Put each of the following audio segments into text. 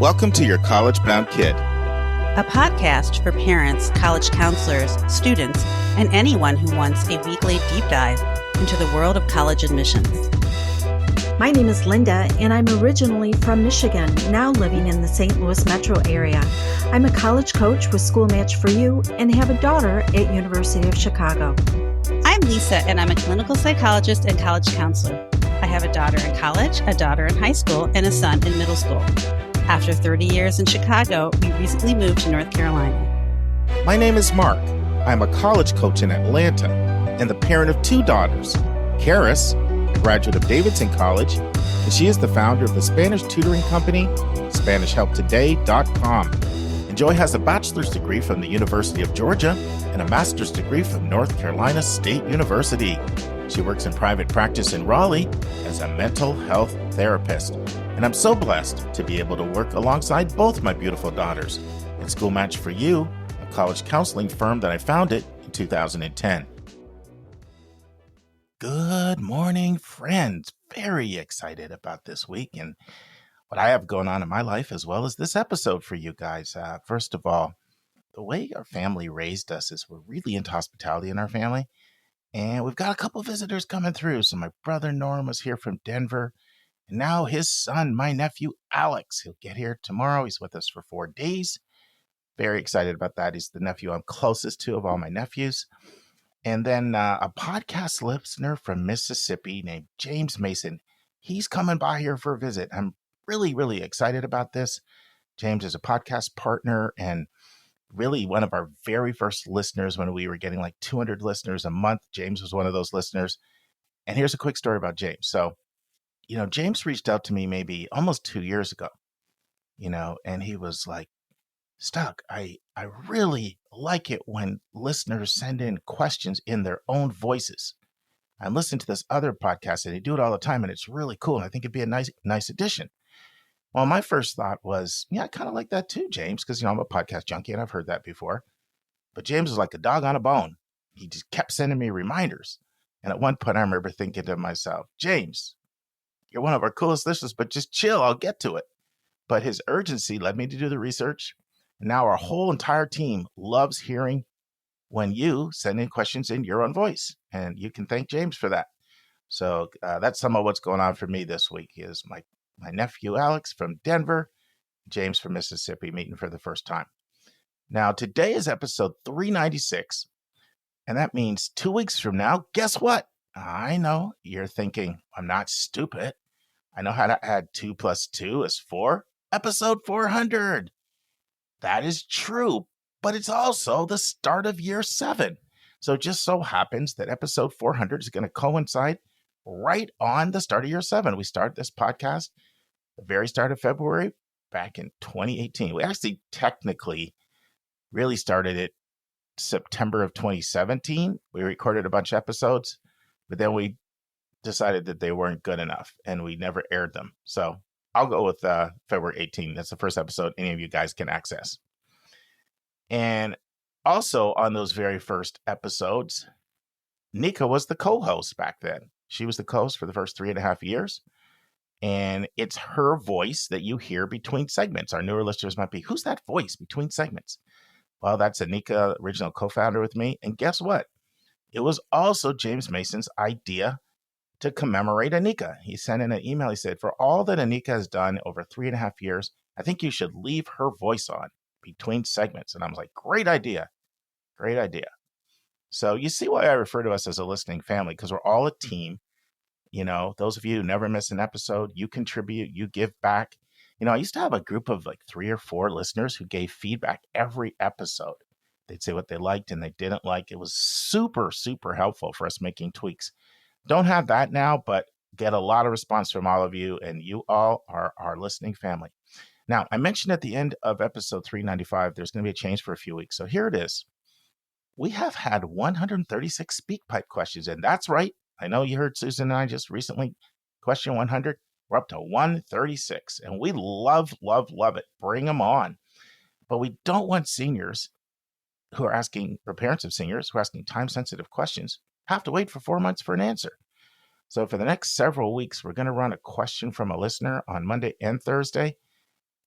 Welcome to Your College Bound Kid, a podcast for parents, college counselors, students, and anyone who wants a weekly deep dive into the world of college admissions. My name is Linda, and I'm originally from Michigan, now living in the St. Louis metro area. I'm a college coach with School Match for You and have a daughter at University of Chicago. I'm Lisa, and I'm a clinical psychologist and college counselor. I have a daughter in college, a daughter in high school, and a son in middle school. After 30 years in Chicago, we recently moved to North Carolina. My name is Mark. I'm a college coach in Atlanta and the parent of two daughters. Karis, a graduate of Davidson College, and she is the founder of the Spanish tutoring company, SpanishHelpToday.com. And Joy has a bachelor's degree from the University of Georgia and a master's degree from North Carolina State University. She works in private practice in Raleigh as a mental health therapist. And I'm so blessed to be able to work alongside both my beautiful daughters at School Match for You, a college counseling firm that I founded in 2010. Good morning, friends. Very excited about this week and what I have going on in my life, as well as this episode for you guys. First of all, the way our family raised us is we're really into hospitality in our family. And we've got a couple visitors coming through. So my brother Norm was here from Denver. And now his son, my nephew, Alex, he'll get here tomorrow. He's with us for 4 days. Very excited about that. He's the nephew I'm closest to of all my nephews. And then a podcast listener from Mississippi named James Mason. He's coming by here for a visit. I'm really, really excited about this. James is a podcast partner and really one of our very first listeners when we were getting like 200 listeners a month. James was one of those listeners. And here's a quick story about James. So, James reached out to me maybe almost 2 years ago, and he was like, Stuck, I really like it when listeners send in questions in their own voices. I'm listening to this other podcast and they do it all the time and it's really cool. And I think it'd be a nice addition. Well, my first thought was, I kind of like that too, James, because, I'm a podcast junkie and I've heard that before. But James was like a dog on a bone. He just kept sending me reminders. And at one point I remember thinking to myself, James, you're one of our coolest listeners, but just chill, I'll get to it. But his urgency led me to do the research. And now our whole entire team loves hearing when you send in questions in your own voice. And you can thank James for that. So that's some of what's going on for me this week is my nephew, Alex from Denver, James from Mississippi meeting for the first time. Now, today is episode 396. And that means 2 weeks from now, guess what? I know you're thinking, I'm not stupid. I know how to add 2 plus 2 is 4. Episode 400. That is true, but it's also the start of year 7. So it just so happens that episode 400 is going to coincide right on the start of year 7. We start this podcast the very start of February back in 2018. We actually technically really started it September of 2017. We recorded a bunch of episodes, but then we decided that they weren't good enough and we never aired them. So I'll go with February 18. That's the first episode any of you guys can access. And also on those very first episodes, Nika was the co-host back then. She was the co-host for the first 3.5 years. And it's her voice that you hear between segments. Our newer listeners might be, who's that voice between segments? Well, that's Anika, original co-founder with me. And guess what? It was also James Mason's idea to commemorate Anika. He sent in an email. He said, for all that Anika has done over 3.5 years, I think you should leave her voice on between segments. And I was like, great idea. Great idea. So you see why I refer to us as a listening family, because we're all a team. Those of you who never miss an episode, you contribute, you give back. I used to have a group of like 3 or 4 listeners who gave feedback every episode. They'd say what they liked and they didn't like. It was super, super helpful for us making tweaks. Don't have that now, but get a lot of response from all of you, and you all are our listening family. Now, I mentioned at the end of episode 395, there's going to be a change for a few weeks. So here it is. We have had 136 SpeakPipe questions, and that's right. I know you heard Susan and I just recently question 100. We're up to 136, and we love, love, love it. Bring them on. But we don't want seniors who are asking, or parents of seniors who are asking time-sensitive questions, have to wait for 4 months for an answer. So for the next several weeks, we're going to run a question from a listener on Monday and Thursday.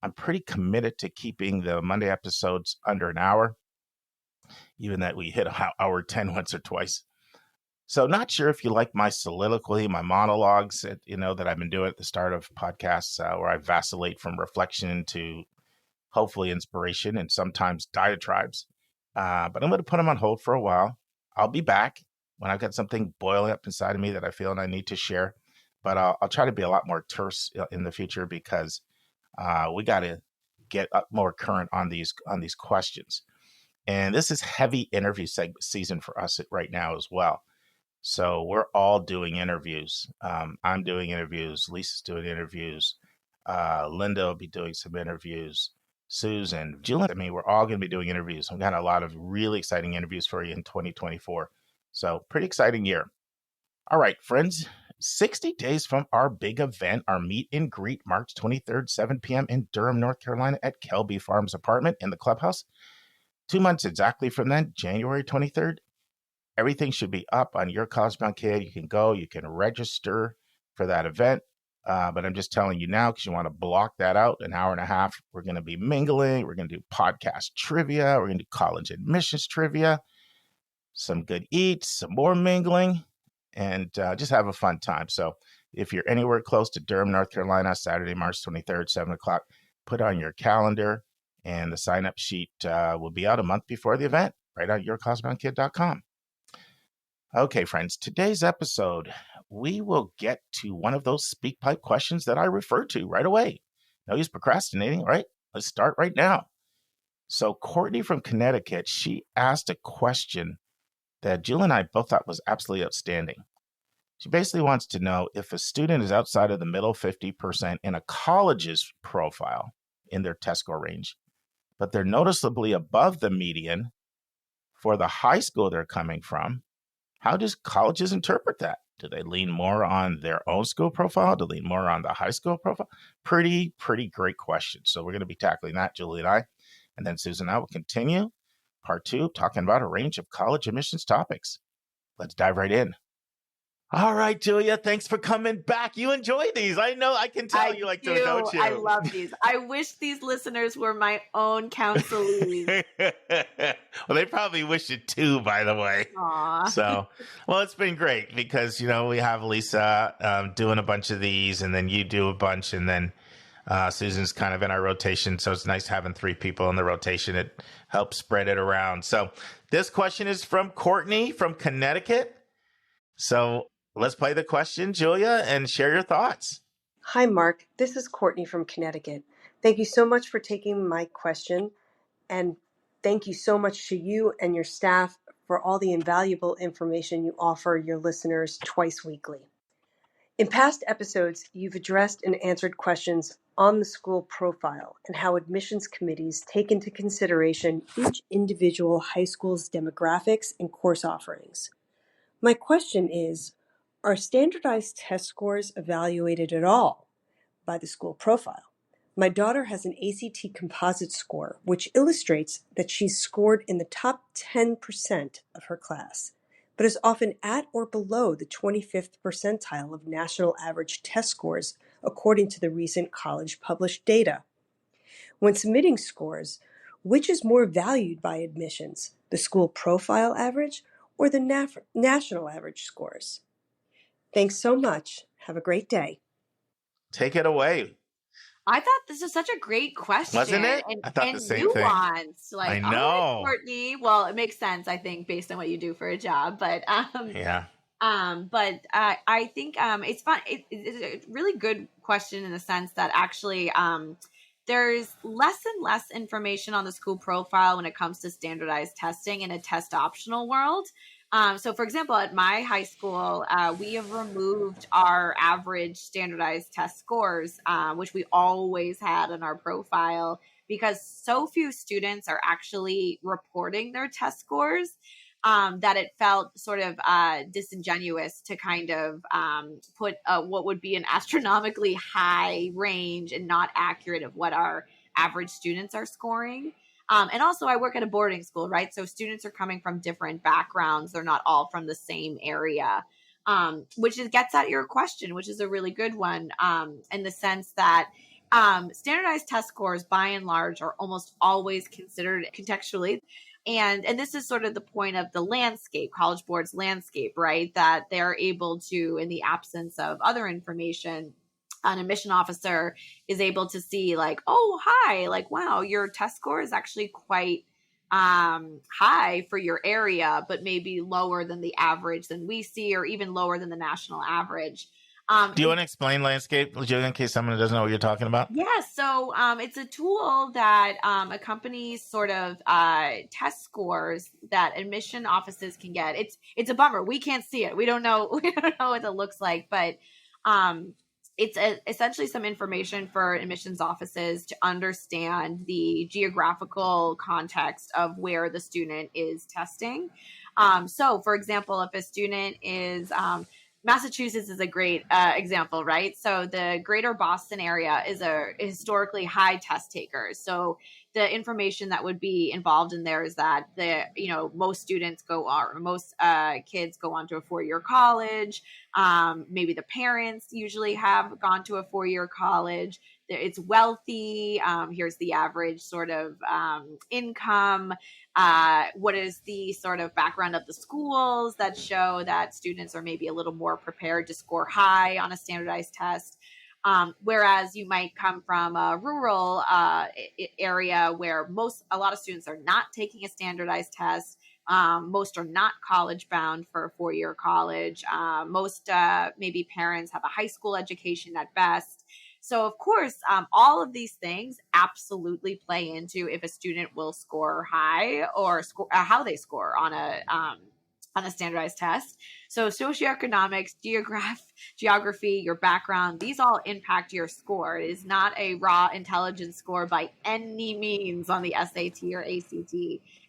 I'm pretty committed to keeping the Monday episodes under an hour, even that we hit hour 10 once or twice. So not sure if you like my soliloquy, my monologues, that I've been doing at the start of podcasts, where I vacillate from reflection to hopefully inspiration and sometimes diatribes. But I'm going to put them on hold for a while. I'll be back when I've got something boiling up inside of me that I feel and I need to share. But I'll try to be a lot more terse in the future, because we got to get up more current on these questions. And this is heavy interview season for us right now as well. So we're all doing interviews. I'm doing interviews. Lisa's doing interviews. Linda will be doing some interviews. Susan, Julian, we're all going to be doing interviews. We've got a lot of really exciting interviews for you in 2024. So pretty exciting year. All right, friends, 60 days from our big event, our meet and greet, March 23rd, 7 p.m. in Durham, North Carolina at Kelby Farms apartment in the clubhouse. 2 months exactly from then, January 23rd. Everything should be up on Your College Bound Kid. You can go, you can register for that event. But I'm just telling you now, because you want to block that out, an hour and a half. We're going to be mingling. We're going to do podcast trivia. We're going to do college admissions trivia, some good eats, some more mingling, and just have a fun time. So if you're anywhere close to Durham, North Carolina, Saturday, March 23rd, 7 o'clock, put on your calendar, and the sign-up sheet will be out a month before the event, right on yourcollegeboundkid.com. Okay, friends, today's episode, we will get to one of those speak pipe questions that I referred to right away. No use procrastinating, right? Let's start right now. So Cortnie from Connecticut, she asked a question that Jill and I both thought was absolutely outstanding. She basically wants to know if a student is outside of the middle 50% in a college's profile in their test score range, but they're noticeably above the median for the high school they're coming from. How does colleges interpret that? Do they lean more on their own school profile? Do they lean more on the high school profile? Pretty great question. So we're going to be tackling that, Julie and I. And then Susan and I will continue part 2, talking about a range of college admissions topics. Let's dive right in. All right, Julia, thanks for coming back. You enjoy these. I know. I can tell you like those, don't you? I love these. I wish these listeners were my own counselees. Well, they probably wish it too, by the way. Aww. So, well, it's been great because, we have Lisa doing a bunch of these, and then you do a bunch, and then Susan's kind of in our rotation. So it's nice having 3 people in the rotation. It helps spread it around. So this question is from Cortnie from Connecticut. So let's play the question, Julia, and share your thoughts. Hi, Mark. This is Cortnie from Connecticut. Thank you so much for taking my question. And thank you so much to you and your staff for all the invaluable information you offer your listeners twice weekly. In past episodes, you've addressed and answered questions on the school profile and how admissions committees take into consideration each individual high school's demographics and course offerings. My question is, are standardized test scores evaluated at all by the school profile? My daughter has an ACT composite score, which illustrates that she's scored in the top 10% of her class, but is often at or below the 25th percentile of national average test scores, according to the recent college published data. When submitting scores, which is more valued by admissions, the school profile average or the national average scores? Thanks so much. Have a great day. Take it away. I thought this was such a great question. Wasn't it? And, I thought and the same thing. Like, I know. Cortnie. Well, it makes sense, I think, based on what you do for a job. But yeah. But I think it's fun. It's a really good question in the sense that actually there's less and less information on the school profile when it comes to standardized testing in a test optional world. So, for example, at my high school, we have removed our average standardized test scores, which we always had in our profile, because so few students are actually reporting their test scores that it felt sort of disingenuous to kind of put what would be an astronomically high range and not accurate of what our average students are scoring. And also I work at a boarding school, right? So students are coming from different backgrounds. They're not all from the same area, which gets at your question, which is a really good one, in the sense that Standardized test scores, by and large, are almost always considered contextually. And this is sort of the point of the landscape, College Board's landscape, right? That they're able to, in the absence of other information, an admission officer is able to see like, oh, hi, like, wow, your test score is actually quite high for your area, but maybe lower than the average than we see, or even lower than the national average. Do you want to explain landscape, in case someone doesn't know what you're talking about? Yeah, so it's a tool that accompanies sort of test scores that admission offices can get. It's a bummer. We can't see it. We don't know what it looks like, but it's essentially some information for admissions offices to understand the geographical context of where the student is testing. So, for example, if a student is Massachusetts is a great example, right? So the greater Boston area is a historically high test takers. So the information that would be involved in there is that most students most kids go on to a 4-year college. Maybe the parents usually have gone to a 4-year college. It's wealthy. Here's the average sort of income. What is the sort of background of the schools that show that students are maybe a little more prepared to score high on a standardized test. Whereas you might come from a rural area where a lot of students are not taking a standardized test. Most are not college bound for a 4-year college. Most maybe parents have a high school education at best. So, of course, all of these things absolutely play into if a student will score high or how they score on a standardized test. So socioeconomics, geography, your background, these all impact your score. It is not a raw intelligence score by any means on the SAT or ACT.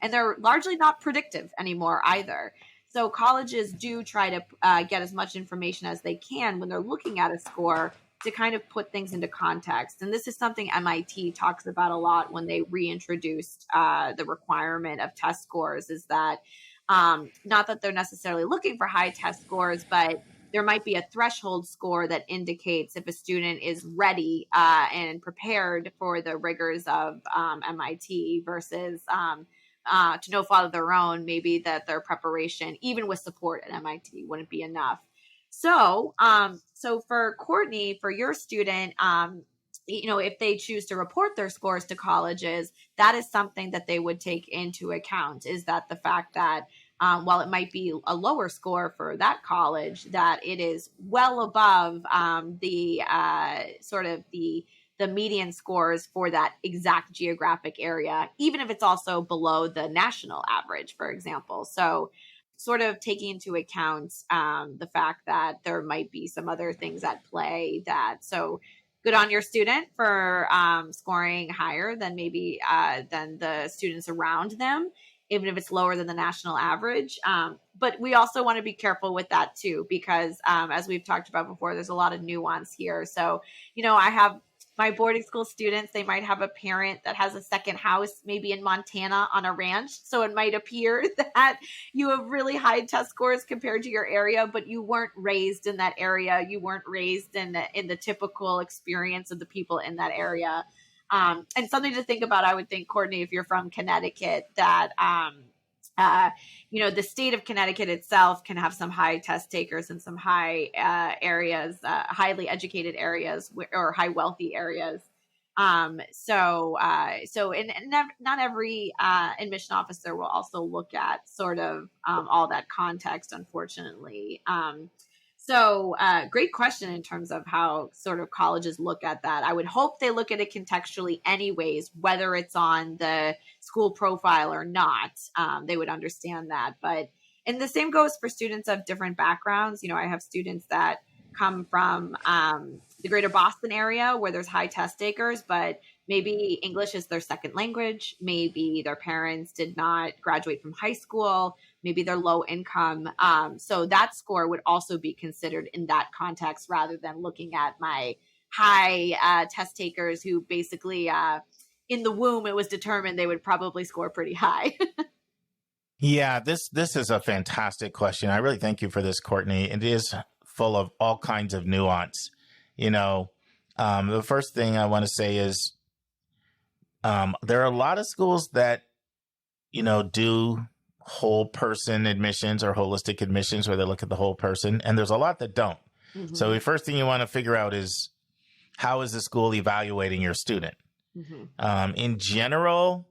And they're largely not predictive anymore either. So colleges do try to get as much information as they can when they're looking at a score to kind of put things into context. And this is something MIT talks about a lot when they reintroduced the requirement of test scores, is that not that they're necessarily looking for high test scores, but there might be a threshold score that indicates if a student is ready and prepared for the rigors of MIT versus to no fault of their own, maybe that their preparation, even with support at MIT, wouldn't be enough. So for Cortnie, for your student, if they choose to report their scores to colleges, that is something that they would take into account, is that the fact that while it might be a lower score for that college, that it is well above the median scores for that exact geographic area, even if it's also below the national average, for example. So sort of taking into account the fact that there might be some other things at play. So good on your student for scoring higher than maybe than the students around them, even if it's lower than the national average. But we also want to be careful with that too, because as we've talked about before, there's a lot of nuance here. So, I have my boarding school students, they might have a parent that has a second house, maybe in Montana on a ranch. So it might appear that you have really high test scores compared to your area, but you weren't raised in that area. You weren't raised in the typical experience of the people in that area. And something to think about, I would think, Cortnie, if you're from Connecticut, that the state of Connecticut itself can have some high test takers and some high areas, highly educated areas or high wealthy areas. Not every admission officer will also look at sort of all that context, unfortunately. Great question in terms of how sort of colleges look at that. I would hope they look at it contextually anyways, whether it's on the school profile or not. They would understand that. And the same goes for students of different backgrounds. I have students that come from the greater Boston area where there's high test takers, but maybe English is their second language. Maybe their parents did not graduate from high school. Maybe they're low income. So that score would also be considered in that context, rather than looking at my high test takers who basically in the womb, it was determined they would probably score pretty high. Yeah, this is a fantastic question. I really thank you for this, Cortnie. It is full of all kinds of nuance. The first thing I want to say is there are a lot of schools that, do whole person admissions or holistic admissions where they look at the whole person. And there's a lot that don't. Mm-hmm. So the first thing you want to figure out is, how is the school evaluating your student? Mm-hmm. In general,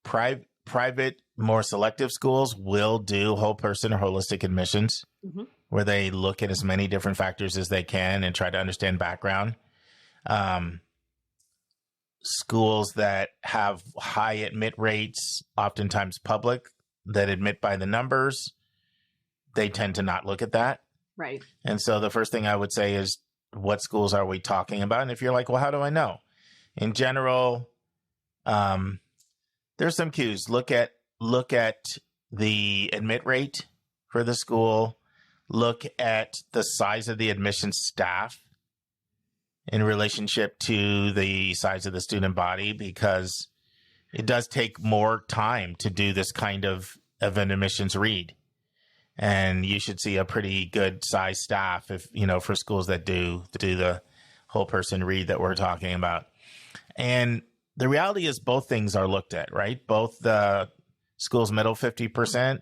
private, more selective schools will do whole person or holistic admissions, Mm-hmm. where they look at as many different factors as they can and try to understand background. Schools that have high admit rates, oftentimes public, that admit by the numbers, they tend to not look at that. Right. And so the first thing I would say is, what schools are we talking about? And if you're like, well, how do I know? In general, there's some cues. Look at the admit rate for the school. Look at the size of the admissions staff in relationship to the size of the student body, because it does take more time to do this kind of an admissions read. And you should see a pretty good size staff if, for schools that do the whole person read that we're talking about. And the reality is both things are looked at, right? Both the school's middle 50%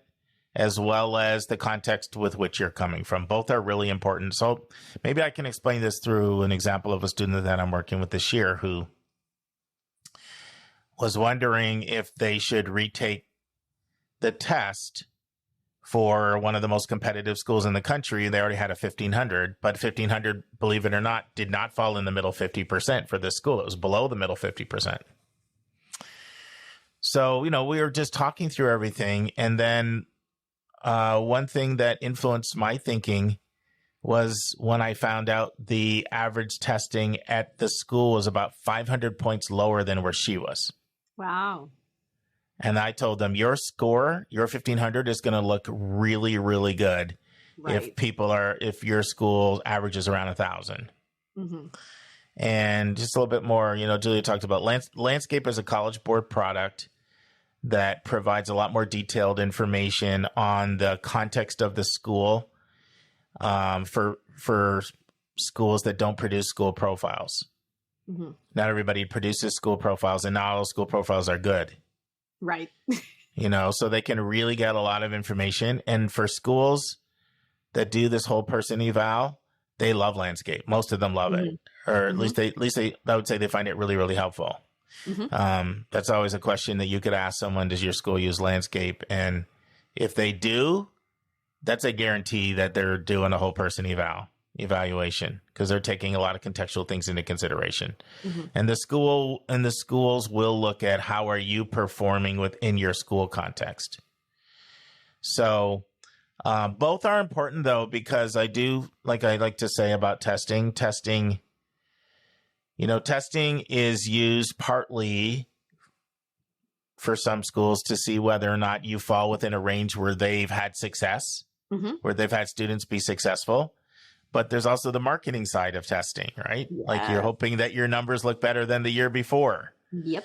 as well as the context with which you're coming from. Both are really important. So maybe I can explain this through an example of a student that I'm working with this year who was wondering if they should retake the test for one of the most competitive schools in the country. They already had a 1500, but 1500, believe it or not, did not fall in the middle 50% for this school. It was below the middle 50%. So, we were just talking through everything. And then one thing that influenced my thinking was when I found out the average testing at the school was about 500 points lower than where she was. Wow. And I told them, your score, your 1500 is going to look really, really good. Right. if your school averages around 1,000. Mm-hmm. And just a little bit more, Julia talked about landscape as a College Board product that provides a lot more detailed information on the context of the school for schools that don't produce school profiles. Mm-hmm. Not everybody produces school profiles, and not all school profiles are good. Right. So they can really get a lot of information. And for schools that do this whole person eval, they love landscape. Most of them love it, or at least they, I would say they find it really, really helpful. Mm-hmm. That's always a question that you could ask someone: does your school use landscape? And if they do, that's a guarantee that they're doing a whole person evaluation, because they're taking a lot of contextual things into consideration. Mm-hmm. And the schools will look at how are you performing within your school context. So both are important, though, because I like to say about testing, testing is used partly for some schools to see whether or not you fall within a range where they've had success, where they've had students be successful. But there's also the marketing side of testing, right? Yeah. Like you're hoping that your numbers look better than the year before. Yep.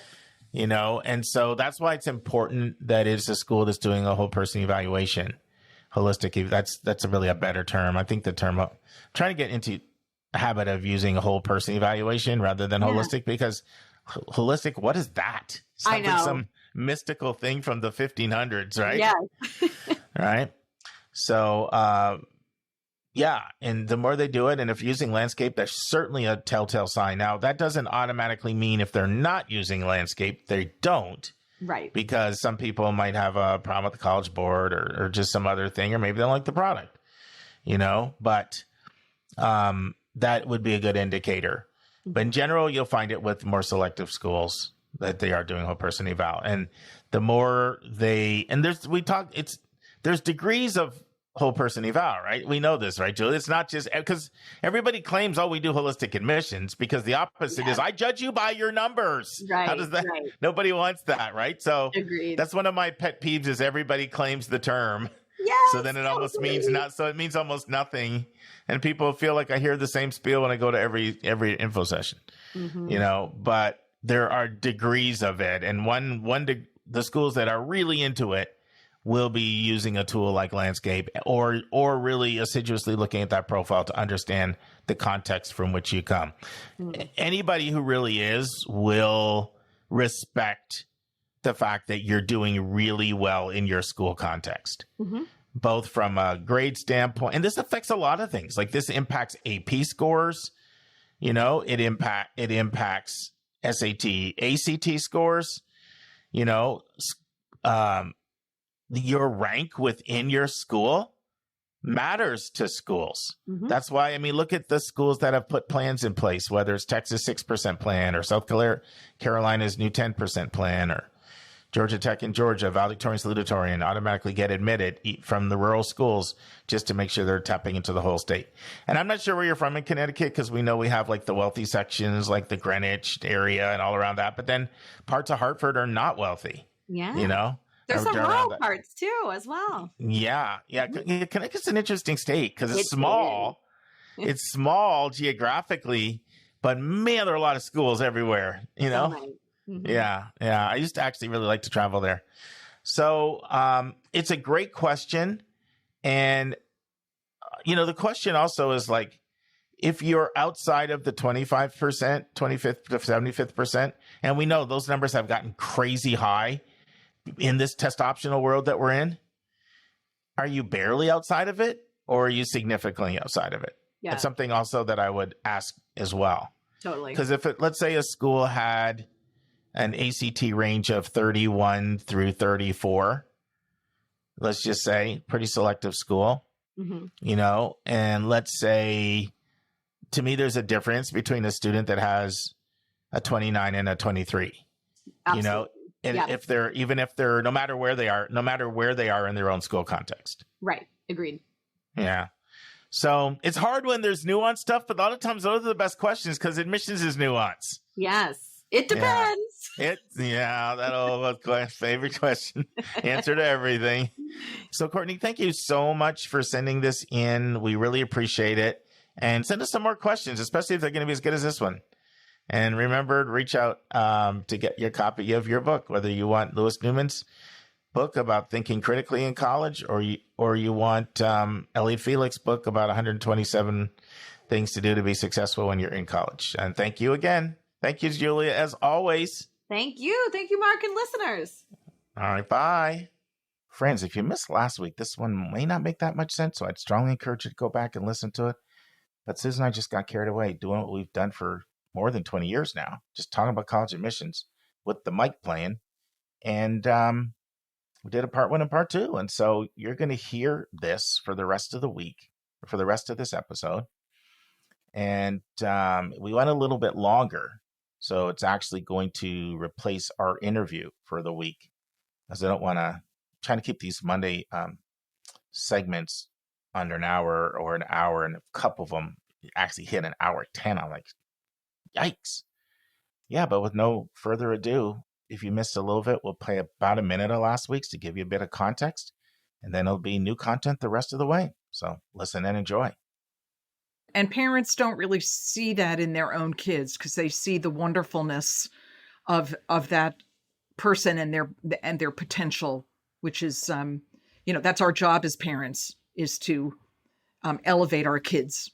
And so that's why it's important that it's a school that's doing a whole person evaluation. Holistic, that's really a better term. I think the term, I'm trying to get into a habit of using a whole person evaluation rather than holistic, because holistic, what is that? I know. Like some mystical thing from the 1500s, right? Yeah. Right. So, yeah. And the more they do it, and if using landscape, that's certainly a telltale sign. Now, that doesn't automatically mean if they're not using landscape, they don't. Right. Because some people might have a problem with the College Board or just some other thing, or maybe they don't like the product, but that would be a good indicator. But in general, you'll find it with more selective schools that they are doing whole person eval. And the more there's degrees of whole person eval, right? We know this, right, Julie? It's not just because everybody claims, we do holistic admissions, because the opposite is I judge you by your numbers. Right. How does that? Right. Nobody wants that, right? So Agreed. That's one of my pet peeves is everybody claims the term. Yes, so then it almost means not. So it means almost nothing, and people feel like I hear the same spiel when I go to every info session. But there are degrees of it, and the schools that are really into it will be using a tool like Landscape or really assiduously looking at that profile to understand the context from which you come. Anybody who really is will respect the fact that you're doing really well in your school context, both from a grade standpoint. And this affects a lot of things. Like this impacts AP scores. You know, it impacts SAT, ACT scores. You know, your rank within your school matters to schools. That's why, I mean, look at the schools that have put plans in place, whether it's Texas 6% plan or South Carolina's new 10% plan or Georgia Tech in Georgia, valedictorian, salutatorian, automatically get admitted from the rural schools just to make sure they're tapping into the whole state. And I'm not sure where you're from in Connecticut because we know we have like the wealthy sections, like the Greenwich area and all around that. But then parts of Hartford are not wealthy. Yeah. You know? There's some rural parts too as well. Yeah. Connecticut's an interesting state because it's small. It's small geographically, but man, there are a lot of schools everywhere, you know? So nice. Yeah. I used to actually really like to travel there. So it's a great question. And, you know, the question also is like, if you're outside of the 25%, 25th to 75th percent, and we know those numbers have gotten crazy high in this test optional world that we're in, are you barely outside of it or are you significantly outside of it? Yeah. That's something also that I would ask as well. Totally. Because if let's say a school had an ACT range of 31 through 34, let's just say pretty selective school, you know, and let's say, to me, there's a difference between a student that has a 29 and a 23, you know, and if they're, no matter where they are in their own school context. Right. Agreed. Yeah. So it's hard when there's nuanced stuff, but a lot of times those are the best questions because admissions is nuance. Yes. It depends. That old favorite question. Answer to everything. So, Cortnie, thank you so much for sending this in. We really appreciate it. And send us some more questions, especially if they're going to be as good as this one. And remember to reach out to get your copy of your book, whether you want Lewis Newman's book about thinking critically in college or you want Elliot Felix's book about 127 things to do to be successful when you're in college. And thank you again. Thank you, Julia, as always. Thank you. Thank you, Mark and listeners. All right, bye. Friends, if you missed last week, this one may not make that much sense, so I'd strongly encourage you to go back and listen to it. But Susan and I just got carried away doing what we've done for more than 20 years now, just talking about college admissions with the mic playing. And we did a part 1 and part 2. And so you're going to hear this for the rest of the week, for the rest of this episode. And we went a little bit longer. So it's actually going to replace our interview for the week, as I don't want to try to keep these Monday segments under an hour or an hour, and a couple of them actually hit an hour 10. I'm like, yikes. Yeah, but with no further ado, if you missed a little bit, we'll play about a minute of last week's to give you a bit of context, and then it'll be new content the rest of the way. So listen and enjoy. And parents don't really see that in their own kids because they see the wonderfulness of that person and their potential, which is, that's our job as parents, is to elevate our kids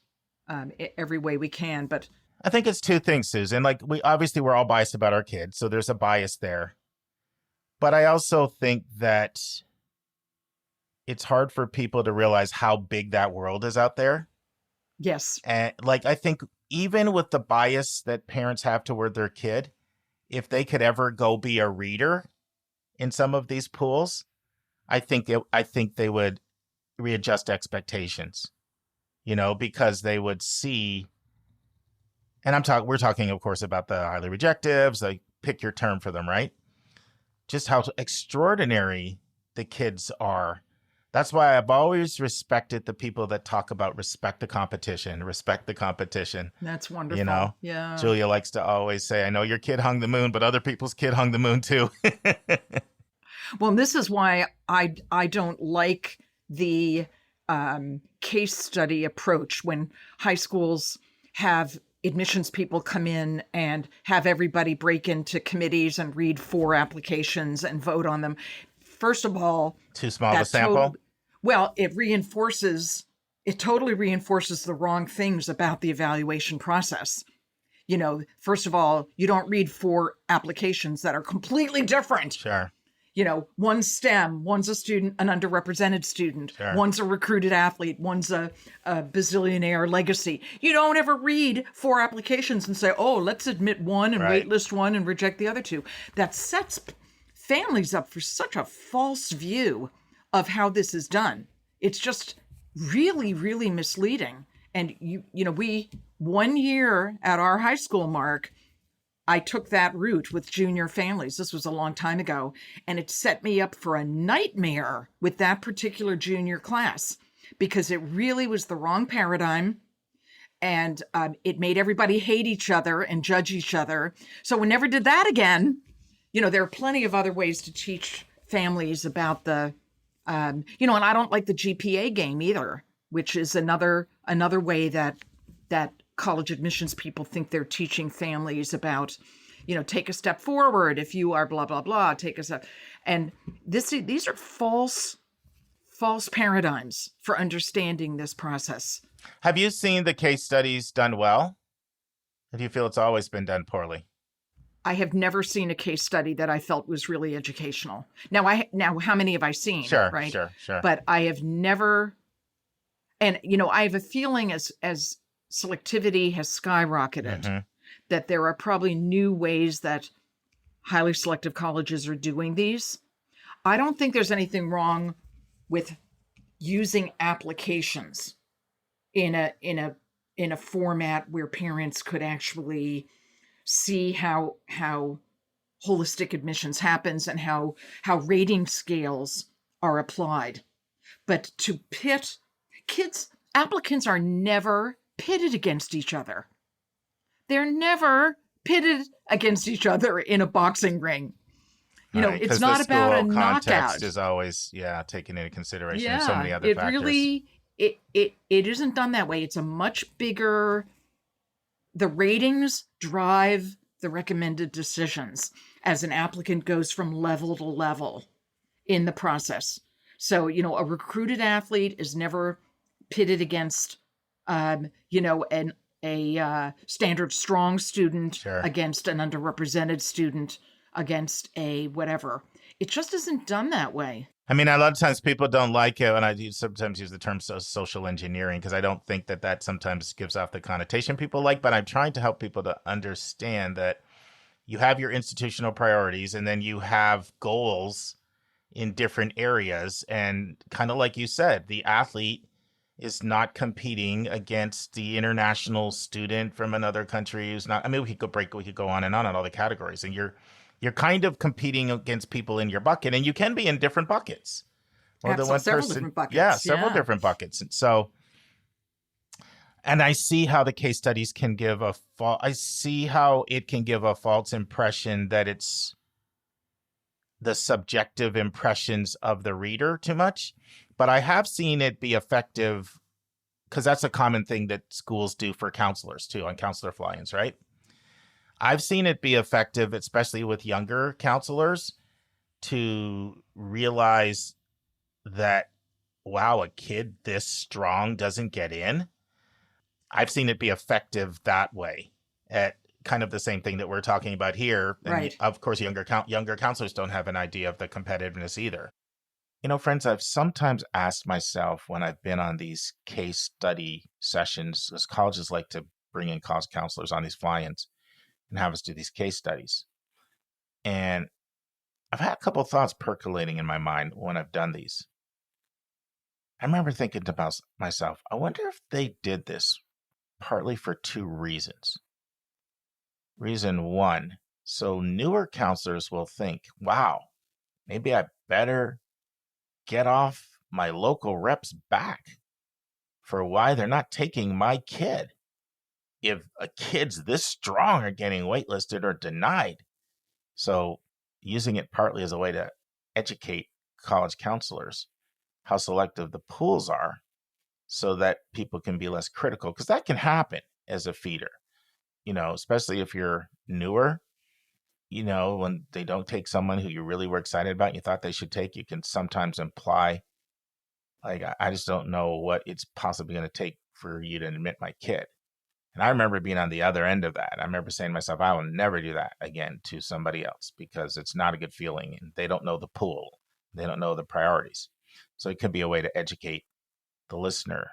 every way we can. But I think it's two things, Susan. Like we're all biased about our kids, so there's a bias there. But I also think that it's hard for people to realize how big that world is out there. Yes. And I think even with the bias that parents have toward their kid, if they could ever go be a reader in some of these pools, I think they would readjust expectations, because they would see, and we're talking, of course, about the highly rejectives, like pick your term for them, right? Just how extraordinary the kids are. That's why I've always respected the people that talk about respect the competition. That's wonderful. Yeah. Julia likes to always say, I know your kid hung the moon, but other people's kid hung the moon too. Well, and this is why I don't like the case study approach when high schools have admissions people come in and have everybody break into committees and read 4 applications and vote on them. first of all, Too small of a sample? It totally reinforces the wrong things about the evaluation process. First of all, you don't read 4 applications that are completely different. Sure. One's STEM, one's a student, an underrepresented student, Sure. one's a recruited athlete, one's a bazillionaire legacy. You don't ever read 4 applications and say, oh, let's admit one and Right. waitlist one and reject the other 2. That sets families up for such a false view of how this is done. It's just really, really misleading. And we 1 year at our high school, Mark, I took that route with junior families. This was a long time ago, and it set me up for a nightmare with that particular junior class because it really was the wrong paradigm, and it made everybody hate each other and judge each other. So we never did that again. There are plenty of other ways to teach families about the, and I don't like the GPA game either, which is another way that college admissions people think they're teaching families about, take a step forward if you are blah, blah, blah, take a step. And these are false paradigms for understanding this process. Have you seen the case studies done well? Or do you feel it's always been done poorly? I have never seen a case study that I felt was really educational. Now, how many have I seen? Sure, right? sure. But I have never, and I have a feeling as selectivity has skyrocketed, that there are probably new ways that highly selective colleges are doing these. I don't think there's anything wrong with using applications in a format where parents could actually see how holistic admissions happens and how rating scales are applied. But to pit applicants are never pitted against each other. They're never pitted against each other in a boxing ring. Right, it's not about a knockout. Context is always, taken into consideration and so many other it factors. Really, it isn't done that way. It's a much bigger, the ratings drive the recommended decisions as an applicant goes from level to level in the process. So, a recruited athlete is never pitted against, a standard strong student Sure. against an underrepresented student against a whatever. It just isn't done that way. I mean, a lot of times people don't like it, and I do sometimes use the term social engineering because I don't think that sometimes gives off the connotation people like, but I'm trying to help people to understand that you have your institutional priorities and then you have goals in different areas. And kind of like you said, the athlete is not competing against the international student from another country who's not, we could go on and on all the categories, and you're kind of competing against people in your bucket, and you can be in different buckets. Or the one several different buckets. Yeah, several different buckets. And so, and I see how the case studies can give I see how it can give a false impression that it's the subjective impressions of the reader too much. But I have seen it be effective because that's a common thing that schools do for counselors too, on counselor fly-ins, right? I've seen it be effective, especially with younger counselors, to realize that, wow, a kid this strong doesn't get in. I've seen it be effective that way at kind of the same thing that we're talking about here. And right. Of course, younger counselors don't have an idea of the competitiveness either. Friends, I've sometimes asked myself when I've been on these case study sessions, as colleges like to bring in college counselors on these fly-ins and have us do these case studies. And I've had a couple of thoughts percolating in my mind when I've done these. I remember thinking to myself, I wonder if they did this partly for 2 reasons. Reason 1, so newer counselors will think, wow, maybe I better get off my local rep's back for why they're not taking my kid. If a kid's this strong are getting waitlisted or denied. So using it partly as a way to educate college counselors how selective the pools are so that people can be less critical, because that can happen as a feeder, especially if you're newer. when they don't take someone who you really were excited about and you thought they should take, you can sometimes imply, like, I just don't know what it's possibly going to take for you to admit my kid. And I remember being on the other end of that. I remember saying to myself, I will never do that again to somebody else because it's not a good feeling and they don't know the pool. They don't know the priorities. So it could be a way to educate the listener.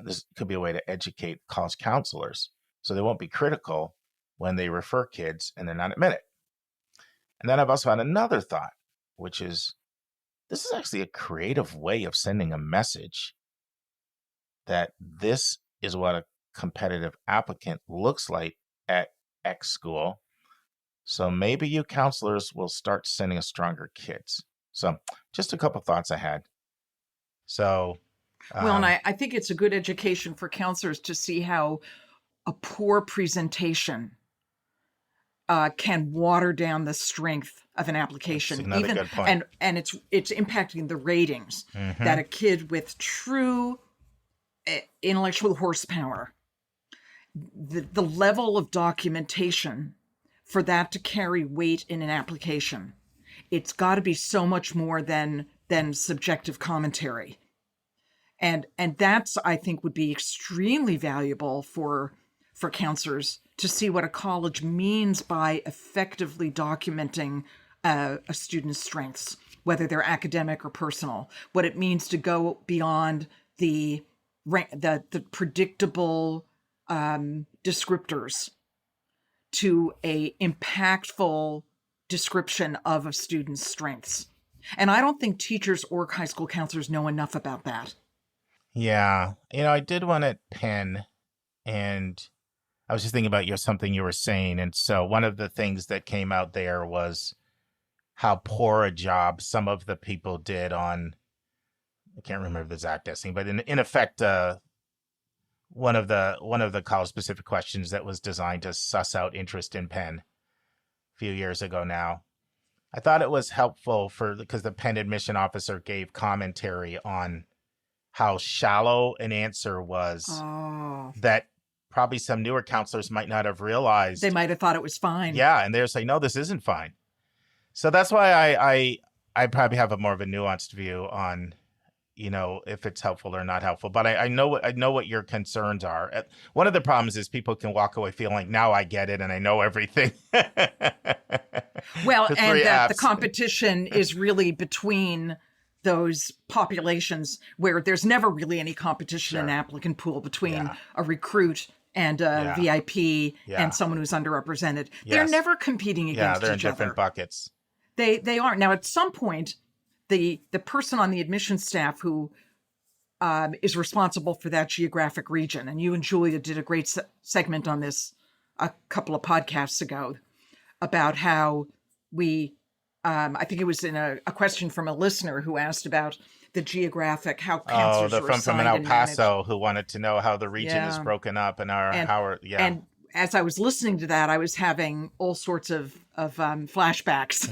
This could be a way to educate college counselors so they won't be critical when they refer kids and they're not admitted. And then I've also had another thought, which is this is actually a creative way of sending a message that this is what a competitive applicant looks like at X school. So maybe you counselors will start sending us stronger kids. So just a couple thoughts I had. So, well, and I think it's a good education for counselors to see how a poor presentation can water down the strength of an application. That's another good point. And it's impacting the ratings that a kid with true intellectual horsepower, the level of documentation for that to carry weight in an application, it's got to be so much more than subjective commentary. And that's, I think, would be extremely valuable for counselors to see what a college means by effectively documenting a student's strengths, whether they're academic or personal, what it means to go beyond the predictable descriptors to a impactful description of a student's strengths. And I don't think teachers or high school counselors know enough about that. Yeah. I did one at Penn, and I was just thinking about something you were saying. And so one of the things that came out there was how poor a job some of the people did on, I can't remember the exact testing, but in effect, one of the college specific questions that was designed to suss out interest in Penn a few years ago now. I thought it was helpful because the Penn admission officer gave commentary on how shallow an answer was that probably some newer counselors might not have realized. They might have thought it was fine. Yeah, and they're saying, no, this isn't fine. So that's why I probably have more of a nuanced view on, if it's helpful or not helpful. But I know what your concerns are. One of the problems is people can walk away feeling like, now I get it and I know everything. Well, and that the competition is really between those populations where there's never really any competition in an applicant pool between a recruit and a VIP and someone who's underrepresented. They're never competing against each other. Yeah, they're in different buckets. They aren't. Now, at some point, the person on the admissions staff who is responsible for that geographic region, and you and Julia did a great segment on this a couple of podcasts ago about how we, I think it was in a question from a listener who asked about the geographic, how cancers were assigned from El Paso managed. Who wanted to know how the region is broken up and And as I was listening to that, I was having all sorts of flashbacks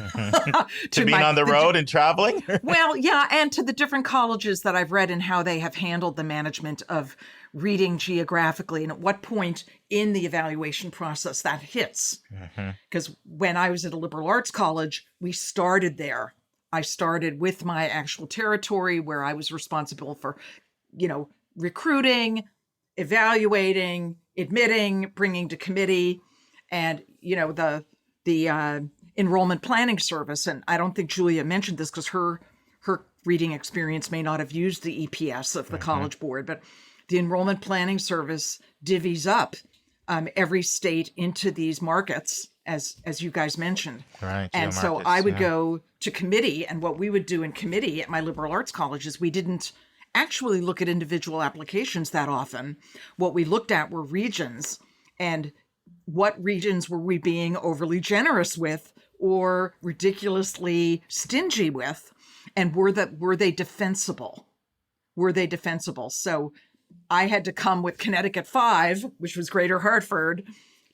to being on the road and traveling. Well, yeah, and to the different colleges that I've read and how they have handled the management of reading geographically and at what point in the evaluation process that hits. Because when I was at a liberal arts college, we started there. I started with my actual territory where I was responsible for, recruiting, evaluating, admitting, bringing to committee, and, the enrollment planning service. And I don't think Julia mentioned this because her reading experience may not have used the EPS of the College Board, but the enrollment planning service divvies up every state into these markets, as you guys mentioned. Right. And so I would go to committee, and what we would do in committee at my liberal arts college is we didn't actually look at individual applications that often. What we looked at were regions, and what regions were we being overly generous with or ridiculously stingy with, and were they defensible? Were they defensible? So I had to come with Connecticut 5, which was Greater Hartford,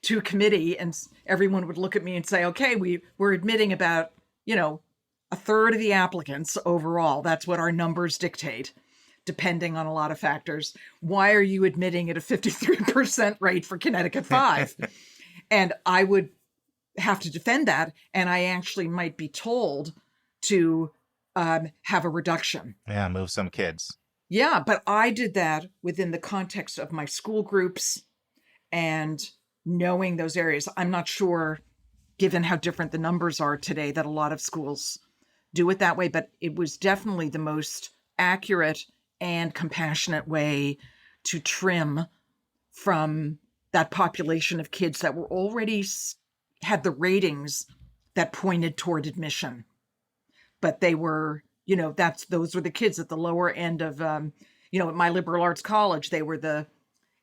to committee, and everyone would look at me and say, okay, we're admitting about, a third of the applicants overall. That's what our numbers dictate, depending on a lot of factors. Why are you admitting at a 53% rate for Connecticut 5? And I would have to defend that, and I actually might be told to have a reduction. Yeah, move some kids. Yeah, but I did that within the context of my school groups and knowing those areas. I'm not sure, given how different the numbers are today, that a lot of schools do it that way, but it was definitely the most accurate and compassionate way to trim from that population of kids that were already had the ratings that pointed toward admission. But they were, those were the kids at the lower end of, at my liberal arts college, they were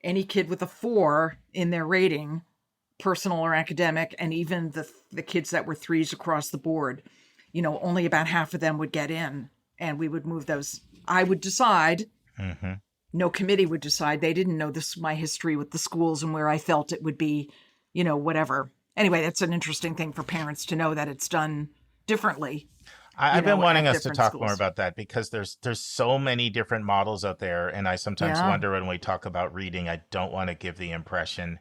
any kid with a 4 in their rating, personal or academic, and even the kids that were 3s across the board, only about half of them would get in, and we would move those. I would decide. Mm-hmm. No committee would decide. They didn't know my history with the schools and where I felt it would be, whatever. Anyway, that's an interesting thing for parents to know that it's done differently. I've been wanting us to talk more about that because there's so many different models out there. And I sometimes wonder when we talk about reading, I don't want to give the impression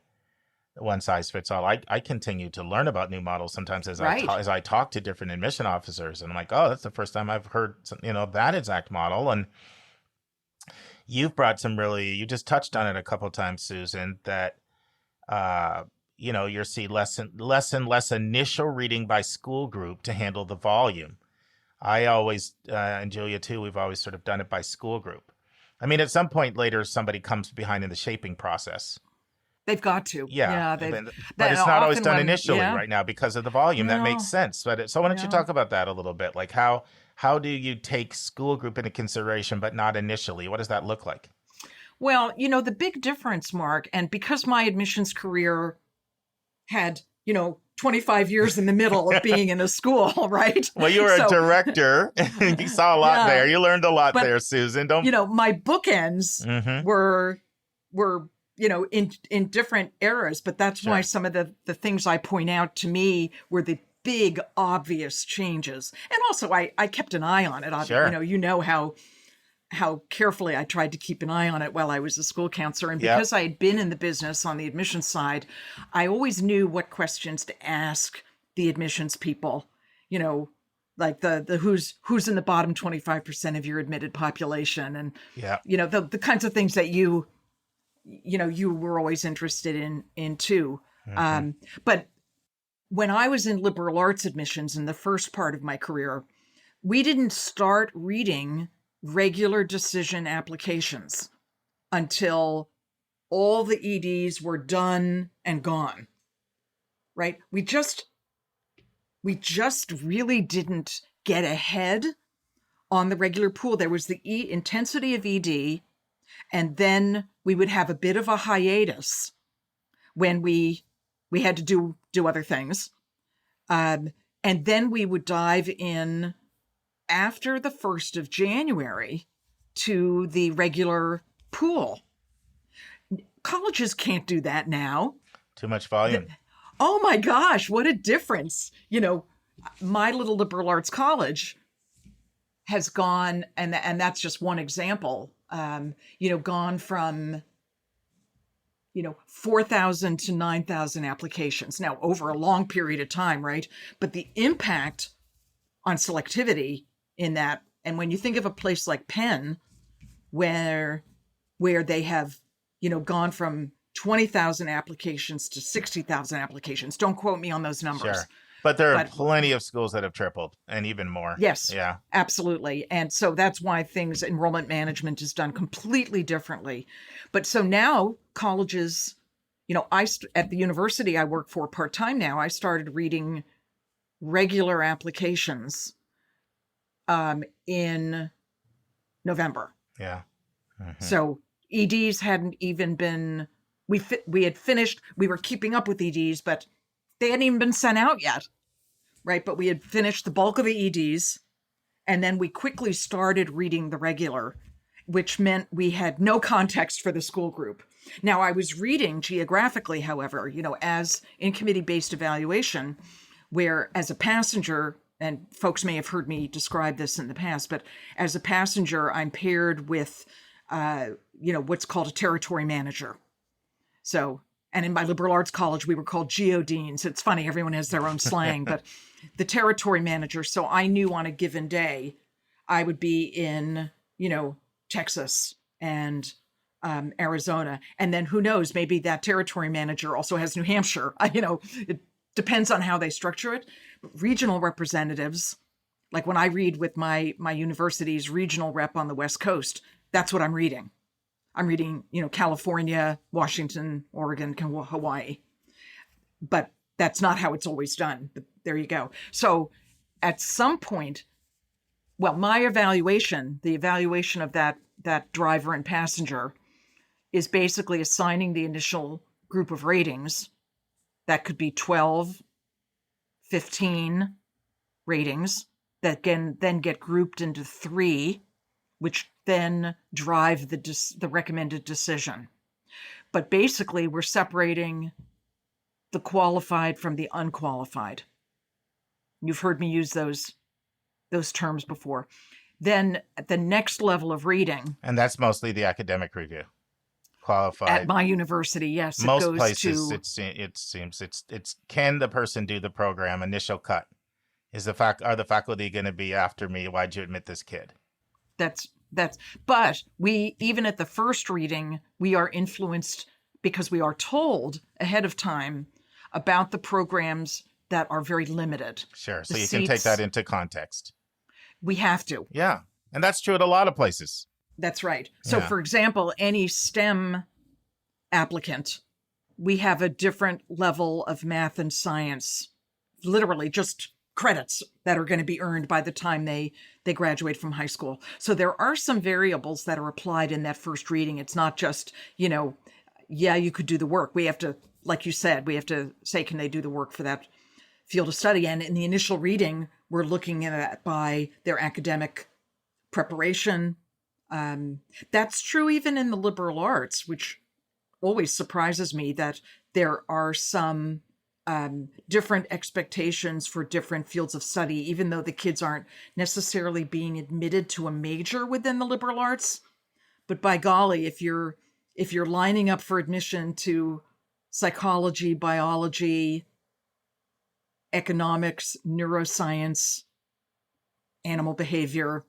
one size fits all. I continue to learn about new models sometimes as I talk to different admission officers. And I'm like, oh, that's the first time I've heard, that exact model. And you've brought you just touched on it a couple of times, Susan, that, you're seeing less and less initial reading by school group to handle the volume. I always, and Julia too, we've always sort of done it by school group. I mean, at some point later, somebody comes behind in the shaping process. They've got to. Yeah. But it's not always done initially right now because of the volume. No. That makes sense. So why don't you talk about that a little bit? Like how do you take school group into consideration, but not initially? What does that look like? Well, the big difference, Mark, and because my admissions career had, 25 years in the middle of being in a school, right? Well, you were a director. You saw a lot there. You learned a lot there, Susan. My bookends were in different eras, but that's why some of the things I point out to me were the big obvious changes. And also I kept an eye on it. Sure. How carefully I tried to keep an eye on it while I was a school counselor. And because I had been in the business on the admissions side, I always knew what questions to ask the admissions people, like the who's in the bottom 25% of your admitted population. And, the kinds of things that you were always interested in too. Mm-hmm. But when I was in liberal arts admissions in the first part of my career, we didn't start reading regular decision applications until all the EDs were done and gone, right? We just really didn't get ahead on the regular pool. There was the intensity of ED, and then we would have a bit of a hiatus when we had to do other things. And then we would dive in after the 1st of January to the regular pool. Colleges can't do that now. Too much volume. Oh my gosh, what a difference. My little liberal arts college has gone, and that's just one example, gone from 4,000 to 9,000 applications. Now, over a long period of time, right? But the impact on selectivity in that, and when you think of a place like Penn, where they have, gone from 20,000 applications to 60,000 applications. Don't quote me on those numbers. Sure. But there are plenty of schools that have tripled and even more. Yes. Yeah. Absolutely. And so that's why enrollment management is done completely differently. But so now colleges, at the university I work for part-time now, I started reading regular applications in November. Yeah. Mm-hmm. So EDs hadn't even been, we had finished, we were keeping up with EDs, but they hadn't even been sent out yet, right? But we had finished the bulk of the EDs, and then we quickly started reading the regular, which meant we had no context for the school group. Now, I was reading geographically, however, as in committee-based evaluation, where as a passenger, and folks may have heard me describe this in the past, but as a passenger, I'm paired with, what's called a territory manager. So And in my liberal arts college, we were called geodeans. It's funny, everyone has their own slang, but the territory manager. So I knew on a given day, I would be in, Texas and Arizona. And then who knows, maybe that territory manager also has New Hampshire. It depends on how they structure it. But regional representatives, like when I read with my university's regional rep on the West Coast, that's what I'm reading. I'm reading, California, Washington, Oregon, Hawaii. But that's not how it's always done. But there you go. So at some point, my evaluation, the evaluation of that driver and passenger, is basically assigning the initial group of ratings. That could be 12, 15 ratings that can then get grouped into 3, which then drive the recommended decision. But basically, we're separating the qualified from the unqualified. You've heard me use those terms before. Then at the next level of reading, and that's mostly the academic review. Qualified at my university, yes. Most places, it seems it's can the person do the program? Initial cut. Are the faculty going to be after me? Why'd you admit this kid? But we, even at the first reading, we are influenced because we are told ahead of time about the programs that are very limited. Sure. So you can take that into context. We have to. Yeah. And that's true at a lot of places. That's right. So for example, any STEM applicant, we have a different level of math and science, literally just credits that are going to be earned by the time they graduate from high school. So there are some variables that are applied in that first reading. It's not just, you could do the work. We have to, like you said, we have to say, can they do the work for that field of study? And in the initial reading, we're looking at it by their academic preparation. That's true even in the liberal arts, which always surprises me that there are some different expectations for different fields of study, even though the kids aren't necessarily being admitted to a major within the liberal arts. But by golly, if you're lining up for admission to psychology, biology, economics, neuroscience, animal behavior,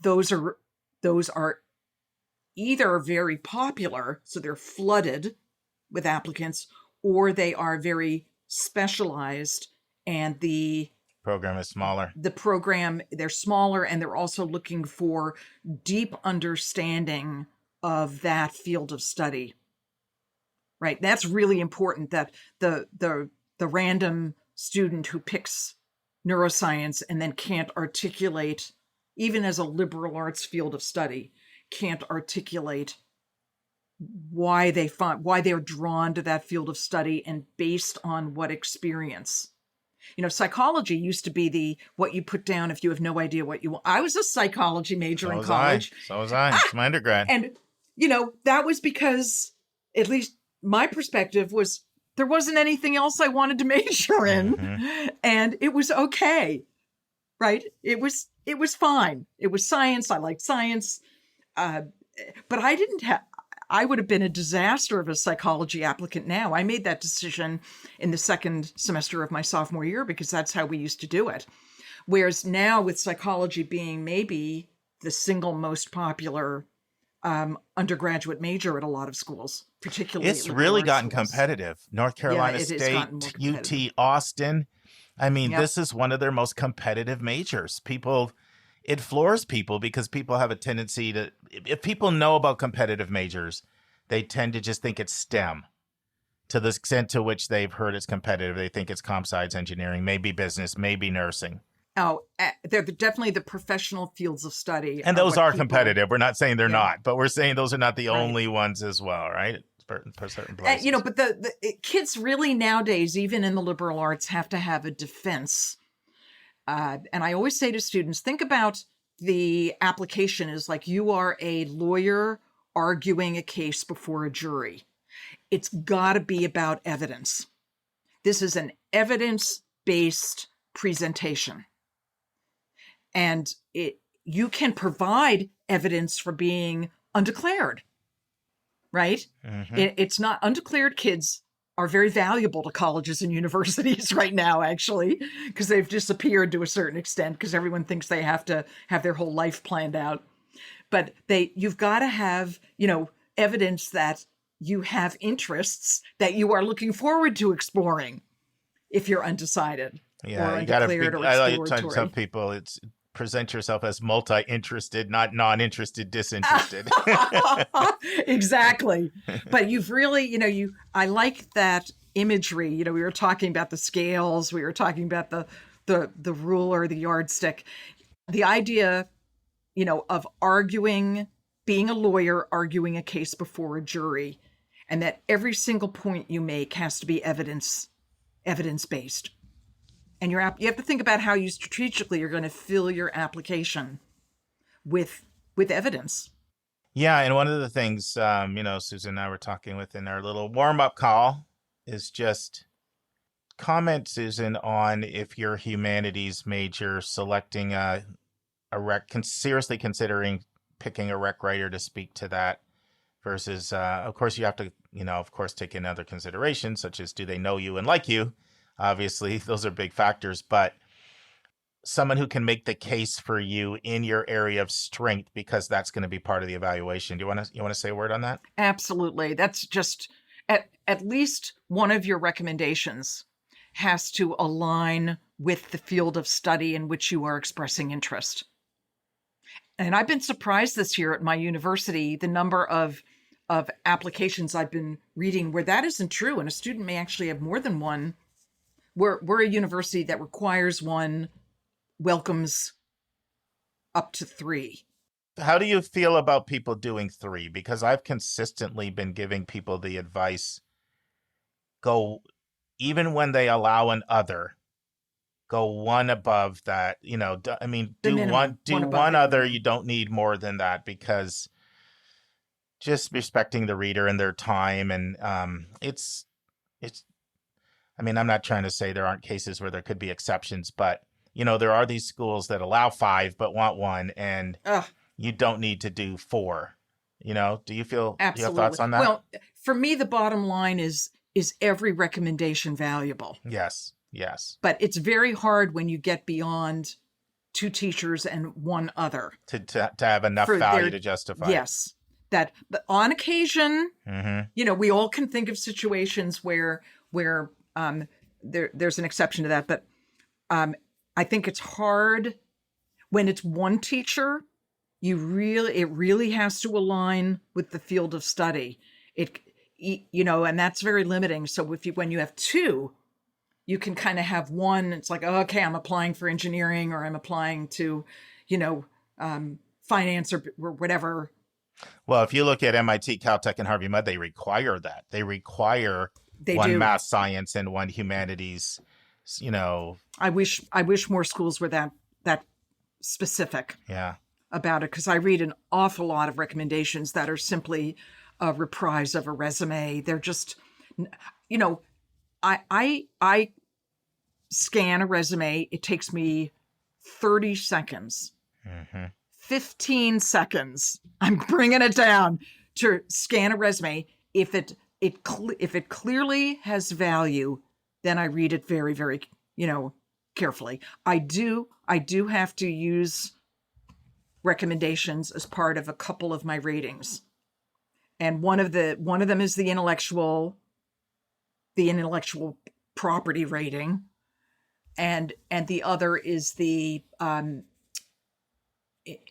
those are either very popular, so they're flooded with applicants, or they are very specialized and the program is smaller. They're smaller, and they're also looking for deep understanding of that field of study. Right? That's really important, that the random student who picks neuroscience and then can't articulate, even as a liberal arts field of study, can't articulate why they're drawn to that field of study and based on what experience. Psychology used to be what you put down if you have no idea what you want. I was a psychology major in college. So was I. It's my undergrad. And, that was because, at least my perspective was, there wasn't anything else I wanted to major in. Mm-hmm. And it was okay. Right? It was fine. It was science. I liked science. But I would have been a disaster of a psychology applicant now. I made that decision in the second semester of my sophomore year because that's how we used to do it. Whereas now, with psychology being maybe the single most popular undergraduate major at a lot of schools, particularly it's really gotten competitive. North Carolina State, UT Austin. I mean, This is one of their most competitive majors. It floors people because people have a tendency to, if people know about competitive majors, they tend to just think it's STEM. To the extent to which they've heard it's competitive, they think it's comp science, engineering, maybe business, maybe nursing. Oh, they're definitely the professional fields of study. And those are competitive. We're not saying they're not, but we're saying those are not the only ones as well, right? For certain places. But the kids really nowadays, even in the liberal arts, have to have a defense. And I always say to students, think about the application as like you are a lawyer arguing a case before a jury. It's got to be about evidence. This is an evidence-based presentation. And you can provide evidence for being undeclared. right? It's not, undeclared kids are very valuable to colleges and universities right now, actually, because they've disappeared to a certain extent because everyone thinks they have to have their whole life planned out. But you've got to have, evidence that you have interests that you are looking forward to exploring if you're undecided or undeclared or I like exploratory. to tell people it's present yourself as multi-interested, not non-interested, disinterested. Exactly. But you've really, I like that imagery. We were talking about the scales, we were talking about the ruler, the yardstick, the idea, of arguing, being a lawyer, arguing a case before a jury, and that every single point you make has to be evidence-based. And you have to think about how you strategically are going to fill your application with evidence. Yeah, and one of the things, Susan and I were talking within our little warm-up call is just comment, Susan, on if your humanities major selecting a rec, seriously considering picking a rec writer to speak to that versus, of course, you have to, of course, take in other considerations, such as do they know you and like you? Obviously, those are big factors, but someone who can make the case for you in your area of strength, because that's going to be part of the evaluation. Do you want to say a word on that? Absolutely. That's just at least one of your recommendations has to align with the field of study in which you are expressing interest. And I've been surprised this year at my university, the number of applications I've been reading where that isn't true. And a student may actually have more than one. We're a university that requires one, welcomes up to 3. How do you feel about people doing 3? Because I've consistently been giving people the advice, go, even when they allow an other, go one above that. Do one other. You don't need more than that, because just respecting the reader and their time. And I'm not trying to say there aren't cases where there could be exceptions, but there are these schools that allow 5 but want 1, and you don't need to do 4. Do you feel? Absolutely. Do you have thoughts on that? Well, for me, the bottom line is every recommendation valuable? Yes. But it's very hard when you get beyond 2 teachers and 1 other to have enough value to justify. Yes, but on occasion, we all can think of situations where there's an exception to that, but I think it's hard when it's 1 teacher. It really has to align with the field of study. And that's very limiting. So when you have 2, you can kind of have 1. It's like, oh, okay, I'm applying for engineering, or I'm applying to, finance or whatever. Well, if you look at MIT, Caltech, and Harvey Mudd, they require that. They require one math, science, and 1 humanities. I wish more schools were that specific. Yeah. About it, because I read an awful lot of recommendations that are simply a reprise of a resume. They're just, I scan a resume. It takes me 30 seconds, 15 seconds. I'm bringing it down to scan a resume. If it clearly has value, then I read it very, very, carefully. I do have to use recommendations as part of a couple of my ratings, and one of them is the intellectual property rating, and the other is the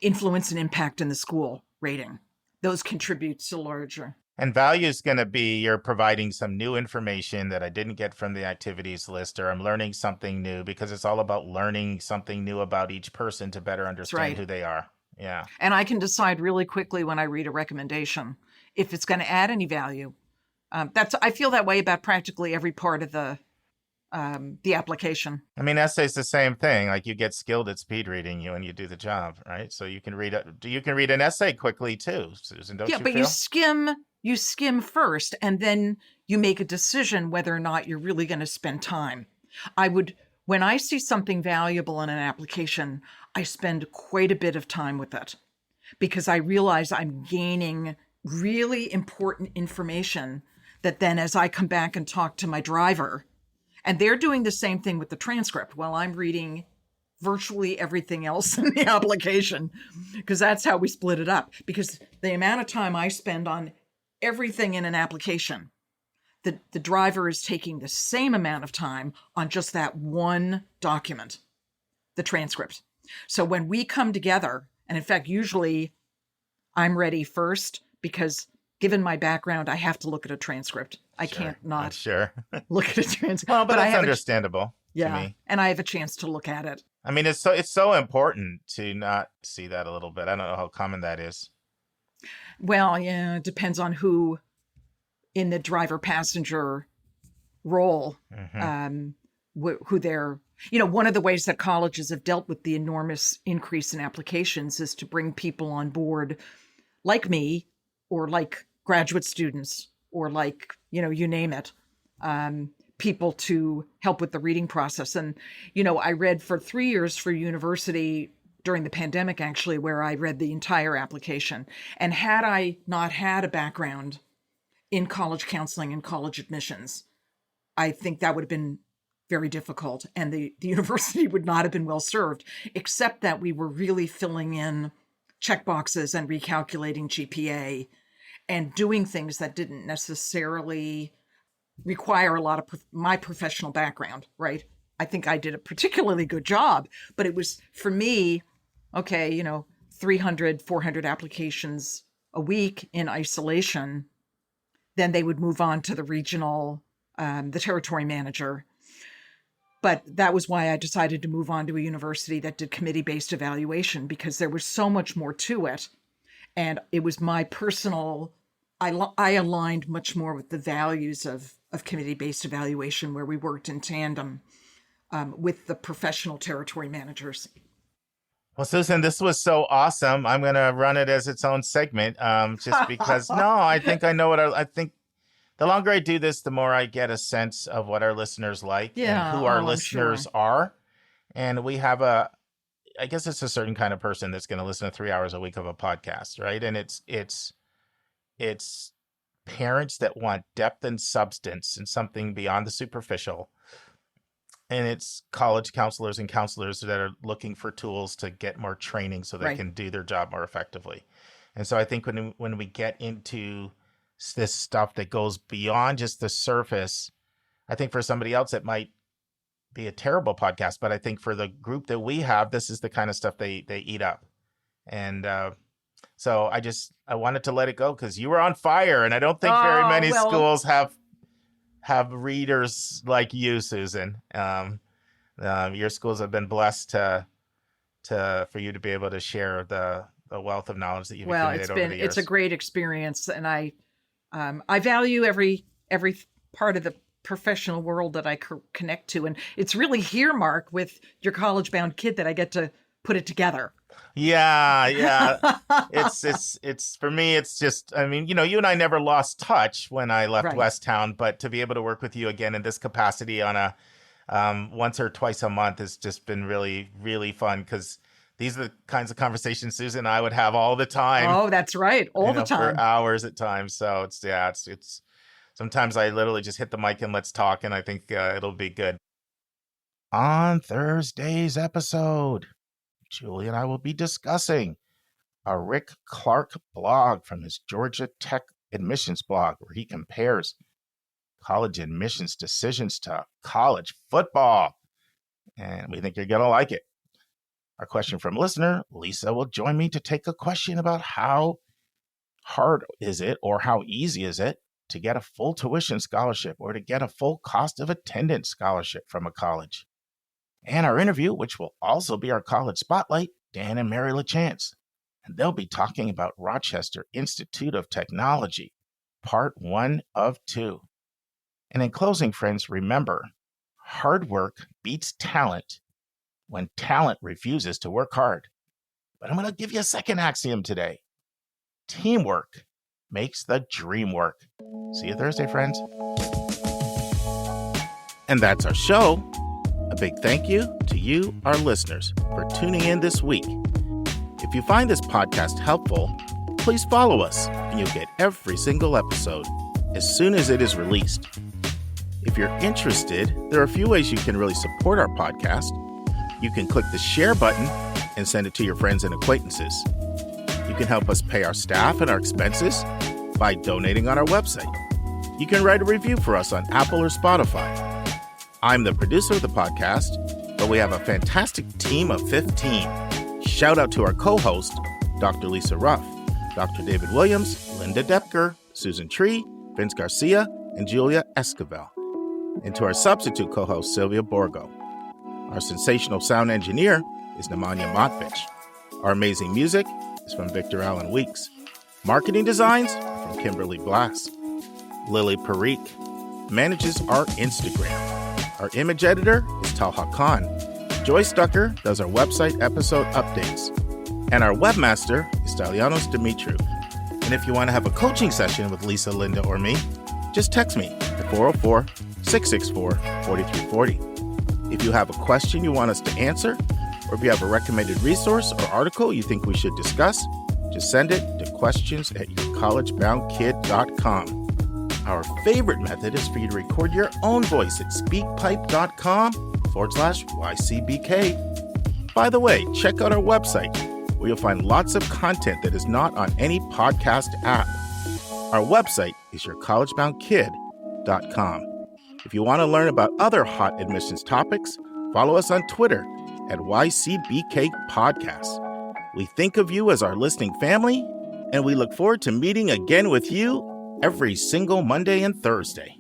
influence and impact in the school rating. Those contribute to larger. And value is going to be you're providing some new information that I didn't get from the activities list, or I'm learning something new, because it's all about learning something new about each person to better understand who they are. Yeah. And I can decide really quickly when I read a recommendation if it's going to add any value. I feel that way about practically every part of the application. Essay's the same thing. Like, you get skilled at speed reading and you do the job, right? So you can read an essay quickly too, Susan, don't you feel? Yeah, but you skim first, and then you make a decision whether or not you're really going to spend time. When I see something valuable in an application, I spend quite a bit of time with it, because I realize I'm gaining really important information that then as I come back and talk to my driver, and they're doing the same thing with the transcript while I'm reading virtually everything else in the application, because that's how we split it up. Because the amount of time I spend on everything in an application, the driver is taking the same amount of time on just that one document, the transcript. So when we come together, and in fact, usually I'm ready first because given my background, I have to look at a transcript. I can't not sure. look at a transcript. Well, but that's I have understandable to me. And I have a chance to look at it. I mean, it's so important to not see that a little bit. I don't know how common that is. Well, yeah, it depends on who in the driver-passenger role, who they're, one of the ways that colleges have dealt with the enormous increase in applications is to bring people on board like me or like graduate students or like, you name it, people to help with the reading process. And, I read for 3 years for university during the pandemic, actually, where I read the entire application. And had I not had a background in college counseling and college admissions, I think that would have been very difficult. And the university would not have been well served, except that we were really filling in checkboxes and recalculating GPA and doing things that didn't necessarily require a lot of my professional background, right? I think I did a particularly good job, but it was, for me, 300, 400 applications a week in isolation. Then they would move on to the regional, the territory manager. But that was why I decided to move on to a university that did committee-based evaluation, because there was so much more to it. And it was my personal, I aligned much more with the values of committee-based evaluation, where we worked in tandem with the professional territory managers. Well, Susan, this was so awesome. I'm going to run it as its own segment, just because, I think I know what I think. The longer I do this, the more I get a sense of what our listeners like and who our listeners are. And we have I guess it's a certain kind of person that's going to listen to 3 hours a week of a podcast, right? And it's parents that want depth and substance and something beyond the superficial. And it's college counselors and counselors that are looking for tools to get more training so they can do their job more effectively. And so I think when we get into this stuff that goes beyond just the surface, I think for somebody else it might be a terrible podcast, but I think for the group that we have, this is the kind of stuff they eat up. And so I wanted to let it go because you were on fire, and I don't think very many schools have readers like you, Susan. Your schools have been blessed for you to be able to share the wealth of knowledge that you've accumulated over the years. It's a great experience, and I value every part of the professional world that I connect to, and it's really here, Mark, with your college-bound kid that I get to put it together. Yeah. It's for me, it's just, I mean, you and I never lost touch when I left Westtown, but to be able to work with you again in this capacity on a once or twice a month has just been really, really fun, because these are the kinds of conversations Susan and I would have all the time. Oh, that's right. All the time. For hours at times. So it's sometimes I literally just hit the mic and let's talk, and I think it'll be good. On Thursday's episode, Julie and I will be discussing a Rick Clark blog from his Georgia Tech admissions blog, where he compares college admissions decisions to college football. And we think you're going to like it. Our question from listener Lisa will join me to take a question about how hard is it or how easy is it to get a full tuition scholarship or to get a full cost of attendance scholarship from a college. And our interview, which will also be our college spotlight, Dan and Mary LaChance. And they'll be talking about Rochester Institute of Technology, part 1 of 2. And in closing, friends, remember, hard work beats talent when talent refuses to work hard. But I'm going to give you a second axiom today. Teamwork makes the dream work. See you Thursday, friends. And that's our show. A big thank you to you, our listeners, for tuning in this week. If you find this podcast helpful, please follow us and you'll get every single episode as soon as it is released. If you're interested, there are a few ways you can really support our podcast. You can click the share button and send it to your friends and acquaintances. You can help us pay our staff and our expenses by donating on our website. You can write a review for us on Apple or Spotify. I'm the producer of the podcast, but we have a fantastic team of 15. Shout out to our co-host, Dr. Lisa Ruff, Dr. David Williams, Linda Depker, Susan Tree, Vince Garcia, and Julia Esquivel. And to our substitute co-host, Sylvia Borgo. Our sensational sound engineer is Nemanja Motvich. Our amazing music is from Victor Allen Weeks. Marketing designs are from Kimberly Blass. Lily Parikh manages our Instagram. Our image editor is Talha Khan. Joyce Ducker does our website episode updates. And our webmaster is Stalianos Dimitriou. And if you want to have a coaching session with Lisa, Linda, or me, just text me at 404-664-4340. If you have a question you want us to answer, or if you have a recommended resource or article you think we should discuss, just send it to questions@yourcollegeboundkid.com. Our favorite method is for you to record your own voice at speakpipe.com/YCBK. By the way, check out our website, where you'll find lots of content that is not on any podcast app. Our website is yourcollegeboundkid.com. If you want to learn about other hot admissions topics, follow us on Twitter at YCBK Podcasts. We think of you as our listening family, and we look forward to meeting again with you every single Monday and Thursday.